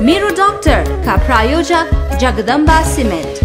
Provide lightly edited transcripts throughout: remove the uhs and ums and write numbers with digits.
Mero Doctor का प्रायोजक Jagdamba cement.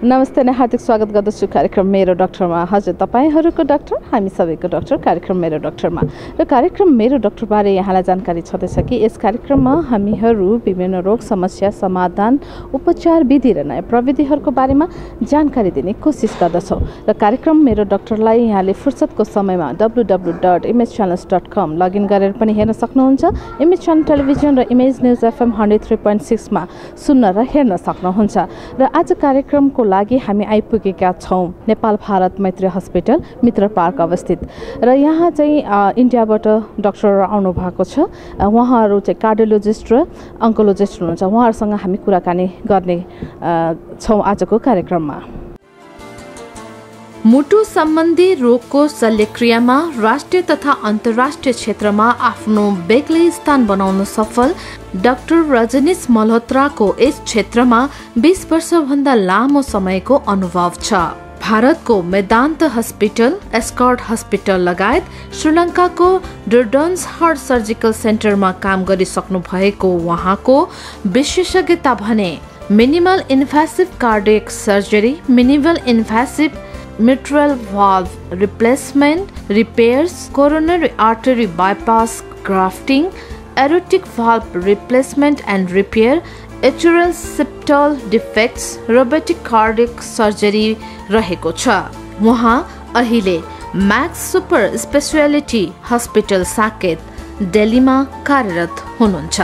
नमस्ते नै हार्दिक स्वागत गर्दछु कार्यक्रम मेरो डाक्टरमा। हजुर तपाईहरुको डाक्टर, हामी सबैको डाक्टर कार्यक्रम मेरो डाक्टरमा। र कार्यक्रम मेरो डाक्टर बारे यहाँलाई जानकारी छँदैछ कि यस कार्यक्रममा हामीहरु विभिन्न रोग समस्या समाधान उपचार विधि र नयाँ प्रविधिहरुको बारेमा जानकारी दिने कोसिस गर्दछौं। र कार्यक्रम मेरो डाक्टरलाई यहाँले फुर्सदको समयमा www.imagechannels.com लगइन गरेर पनि हेर्न सक्नुहुन्छ। इमेज च्यानल टेलिभिजन र इमेज न्यूज एफएम 103.6 मा सुन्न र हेर्न सक्नुहुन्छ। र आज कार्यक्रमको लागि हामी आइपुगेका छौं नेपाल भारत मैत्री हस्पिटल मित्र पार्क अवस्थित। र यहाँ चाहिँ इन्डियाबाट डाक्टर आउनु भएको छ। उहाँहरू चाहिँ कार्डियोलोजिस्ट र अन्कोलोजिस्ट हुनुहुन्छ। उहाँहरूसँग हामी कुराकानी गर्ने छौं आजको कार्यक्रममा। मुटु सम्बन्धी रोगको शल्यक्रियामा राष्ट्रिय तथा अन्तर्राष्ट्रिय क्षेत्रमा आफ्नो बेग्लै स्थान बनाउन सफल डाक्टर रजनीश मल्होत्राको यस क्षेत्रमा 20 वर्षभन्दा लामो समयको अनुभव छ। भारतको मेदान्त हस्पिटल, एस्कॉर्ट हस्पिटल लगायत श्रीलङ्काको डर्डन्स हार्ट सर्जिकल सेन्टरमा काम गरिसक्नु भएको उहाँको विशेषज्ञता भने minimal invasive cardiac surgery, minimal invasive mitral valve replacement, repairs, coronary artery bypass grafting, aortic valve replacement and repair, atrial septal defects, robotic cardiac surgery रहेको छ। उहाँ अहिले Max super speciality hospital Saket दिल्लीमा कार्यरत हुनुहुन्छ।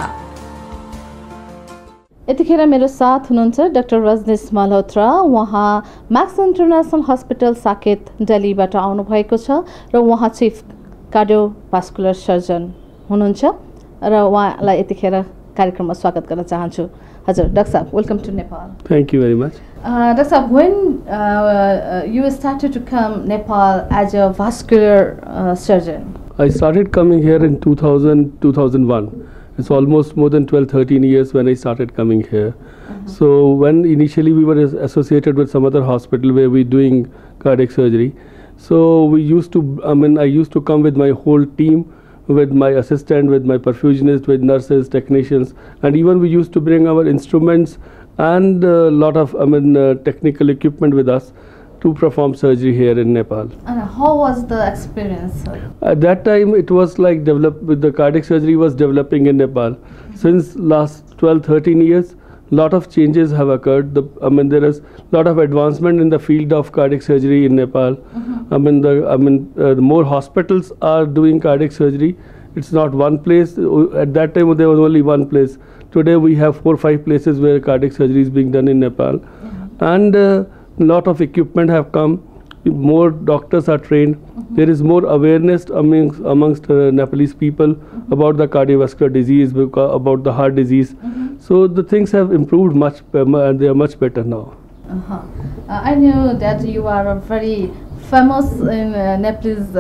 यतिखेर मेरो साथ हुनुहुन्छ डाक्टर रजनीश मल्होत्रा। उहाँ म्याक्स इन्टरनेसनल हस्पिटल साकेत दिल्लीबाट आउनु भएको छ र उहाँ चिफ कार्डियोभास्कुलर सर्जन हुनुहुन्छ र उहाँलाई यतिखेर कार्यक्रममा स्वागत गर्न चाहन्छु। हजुर डाक्टर साहब, welcome to Nepal. Thank you very much. Doctor Saab, when you started to come Nepal as a vascular surgeon? I started coming here in 2001. It's almost more than 12-13 years when I started coming here. So when initially we were associated with some other hospital where we're doing cardiac surgery. So we used to, I used to come with my whole team, with my assistant, with my perfusionist, with nurses, technicians, and even we used to bring our instruments and a lot of technical equipment with us to perform surgery here in Nepal. And how was the experience? At that time it was like the cardiac surgery was developing in Nepal. Since last 12-13 years, lot of changes have occurred. There is lot of advancement in the field of cardiac surgery in Nepal. The more hospitals are doing cardiac surgery. It's not one place. At that time there was only one place. Today we have 4 or 5 places where cardiac surgery is being done in Nepal. And lot of equipment have come. More doctors are trained. There is more awareness amongst Nepalese people about the cardiovascular disease, about the heart disease. So the things have improved much, and they are much better now. I know that you are a very famous in Nepalese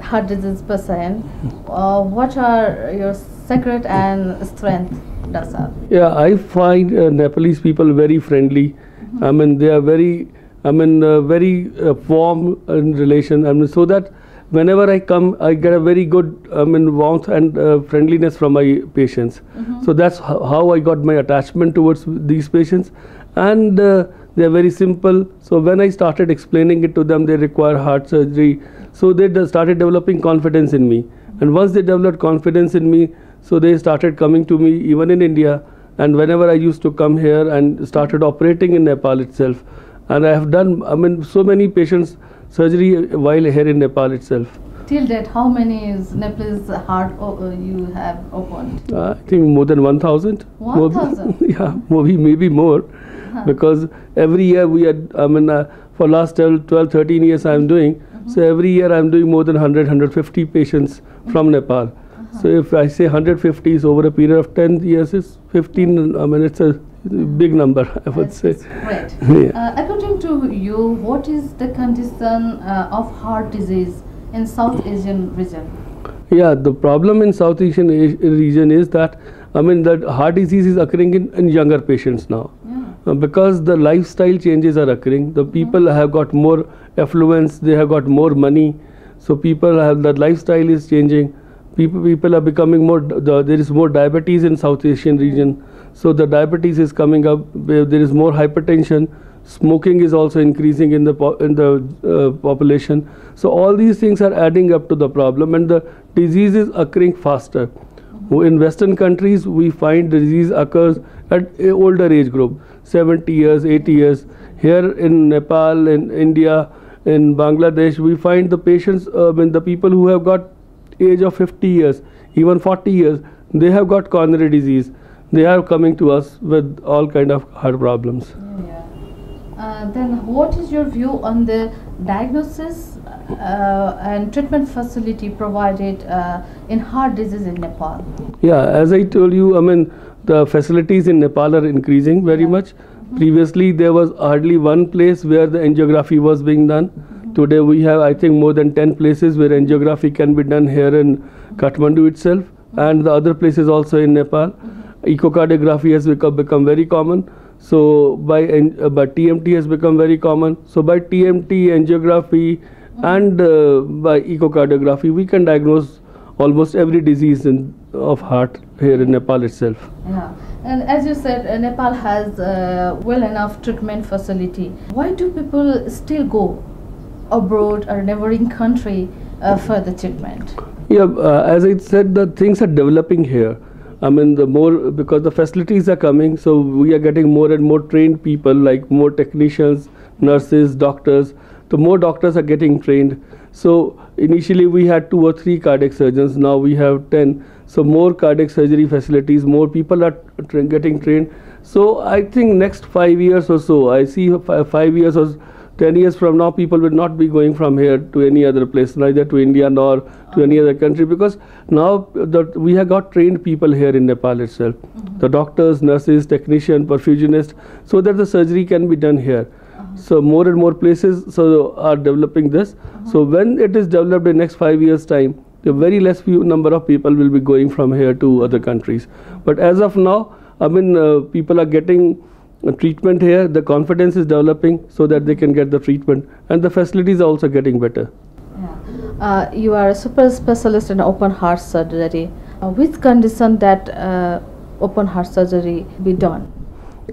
heart disease person. What are your secret and strength, Doctor? Yeah, I find Nepalese people very friendly. They are very very warm in relation. So that whenever I come, I get a very good warmth and friendliness from my patients. So that's how I got my attachment towards these patients. And they are very simple. So when I started explaining it to them, they require heart surgery. So they started developing confidence in me. And once they developed confidence in me, so they started coming to me even in India. And whenever I used to come here and started operating in Nepal itself. And I have done, so many patients surgery while here in Nepal itself. Till date, how many is Nepalese heart you have opened? I think more than 1,000. 1,000? Yeah, maybe more. Because every year we had, for last 12-13 years I am doing. So every year I am doing more than 100-150 patients from Nepal. So if I say 150 is over a period of 10 years, is 15, it's a big number, I would say. Right. According to you, what is the condition of heart disease in South Asian region? Yeah, the problem in South Asian region is that, that heart disease is occurring in younger patients now. because the lifestyle changes are occurring. The people have got more affluence, they have got more money, so people have, the lifestyle is changing. People are becoming more, there is more diabetes in South Asian region, so the diabetes is coming up, there is more hypertension, smoking is also increasing in the population. So all these things are adding up to the problem, and the disease is occurring faster. In Western countries, we find disease occurs at an older age group, 70 years, 80 years. Here in Nepal, in India, in Bangladesh, we find the patients, the people who have got age of 50 years, even 40 years, they have got coronary disease. They are coming to us with all kind of heart problems. Then what is your view on the diagnosis and treatment facility provided in heart disease in Nepal? Yeah, as I told you, the facilities in Nepal are increasing very much. Previously, there was hardly one place where the angiography was being done. Today, we have, I think, more than 10 places where angiography can be done here in Kathmandu itself, and the other places also in Nepal. Echocardiography has become very common. So by TMT has become very common. So by TMT, angiography, and by echocardiography, we can diagnose almost every disease of heart here in Nepal itself. Yeah, and as you said, Nepal has well enough treatment facility. Why do people still go abroad or neighboring country for the treatment? Yeah, as I said, the things are developing here. The more, because the facilities are coming, so we are getting more and more trained people, like more technicians, nurses, doctors. The more doctors are getting trained. So initially we had 2 or 3 cardiac surgeons, now we have 10. So more cardiac surgery facilities, more people are getting trained. So I think next 5 years or so, I see 5 years or 10 years from now, people will not be going from here to any other place, neither to India nor to any other country, because now we have got trained people here in Nepal itself. The doctors, nurses, technicians, perfusionists, so that the surgery can be done here. So more and more places are developing this. So when it is developed in next 5 years time, the very less few number of people will be going from here to other countries. But as of now, people are getting treatment here, the confidence is developing so that they can get the treatment, and the facilities are also getting better. Yeah. You are a super specialist in open heart surgery. Which condition that open heart surgery be done?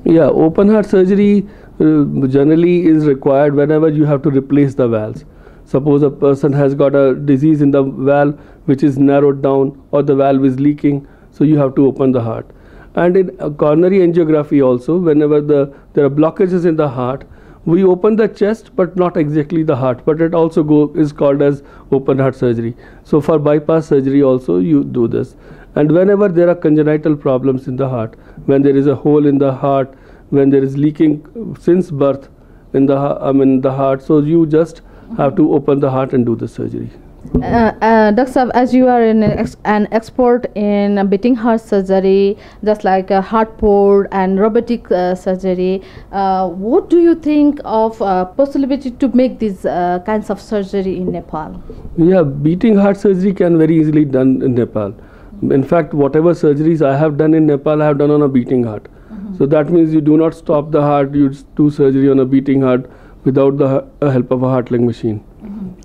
Yeah, open heart surgery generally is required whenever you have to replace the valves. Suppose a person has got a disease in the valve which is narrowed down, or the valve is leaking, so you have to open the heart. And in coronary angiography also, whenever there are blockages in the heart, we open the chest but not exactly the heart, but it also is called as open heart surgery. So for bypass surgery also you do this. And whenever there are congenital problems in the heart, when there is a hole in the heart, when there is leaking since birth in the heart, so you just have to open the heart and do the surgery. Dr. Saab, as you are an expert in beating heart surgery, just like heart port and robotic surgery, what do you think of possibility to make these kinds of surgery in Nepal? Yeah, beating heart surgery can very easily done in Nepal. In fact, whatever surgeries I have done in Nepal, I have done on a beating heart. So that means you do not stop the heart, you do surgery on a beating heart without the help of a heart-lung machine.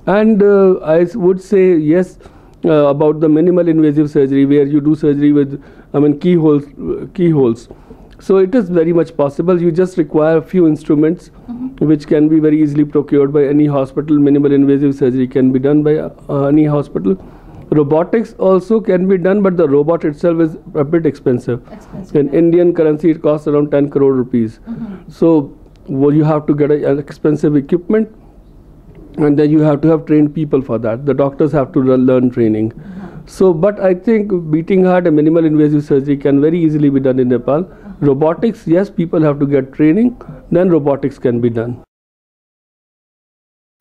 And I would say yes about the minimal invasive surgery, where you do surgery with keyholes. So it is very much possible. You just require a few instruments which can be very easily procured by any hospital. Minimal invasive surgery can be done by any hospital. Robotics also can be done, but the robot itself is a bit expensive. In Indian currency, it costs around 10 crore rupees. So you have to get an expensive equipment, and then you have to have trained people for that. The doctors have to learn training. So, but I think beating heart and minimal invasive surgery can very easily be done in Nepal. Robotics, yes, people have to get training, then robotics can be done.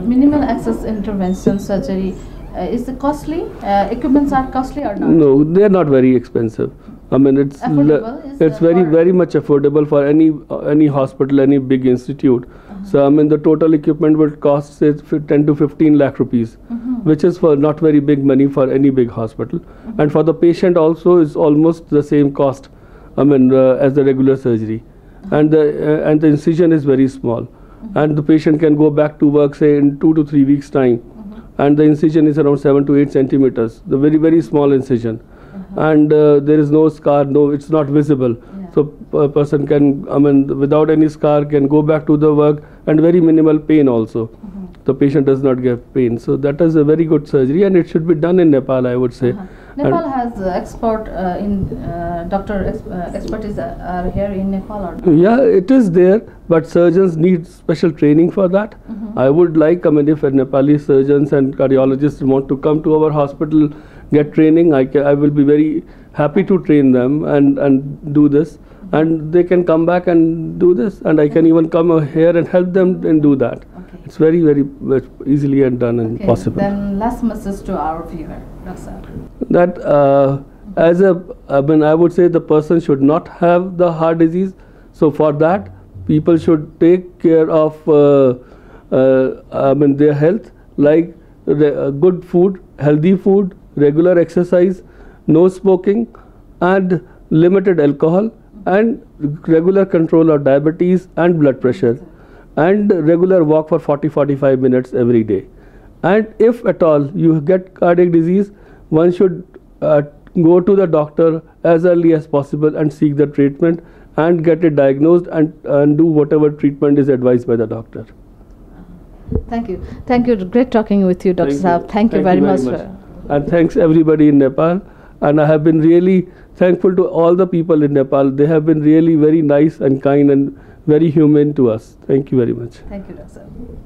Minimal access intervention surgery, is it costly? Equipments are costly or not? No, they are not very expensive. It's very much affordable for any hospital, any big institute. So the total equipment would cost say 10 to 15 lakh rupees, which is for not very big money for any big hospital. And for the patient also is almost the same cost as the regular surgery. and the incision is very small, and the patient can go back to work say in 2 to 3 weeks time, and the incision is around 7 to 8 centimeters, the very small incision, and there is no scar, it's not visible. So a person can, without any scar, can go back to the work, and very minimal pain also. The patient does not get pain. So that is a very good surgery, and it should be done in Nepal, I would say. Nepal has expert expertise are here in Nepal, or yeah, it is there, but surgeons need special training for that. I would like, if Nepali surgeons and cardiologists want to come to our hospital, get training, I will be very happy to train them and do this, and they can come back and do this, and I can even come here and help them and do that. It's very easily and done and possible. Then last message to our viewer, Doctor. That I would say the person should not have the heart disease. So for that, people should take care of their health, like good food, healthy food, regular exercise, no smoking, and limited alcohol, and regular control of diabetes and blood pressure, and regular walk for 40-45 minutes every day. And if at all you get cardiac disease, one should go to the doctor as early as possible and seek the treatment and get it diagnosed and do whatever treatment is advised by the doctor. Thank you. Great talking with you, Dr. Saab. Thank you very much. And thanks everybody in Nepal. And I have been really thankful to all the people in Nepal. They have been really very nice and kind and very humane to us. Thank you very much. Thank you, Dr. Saab.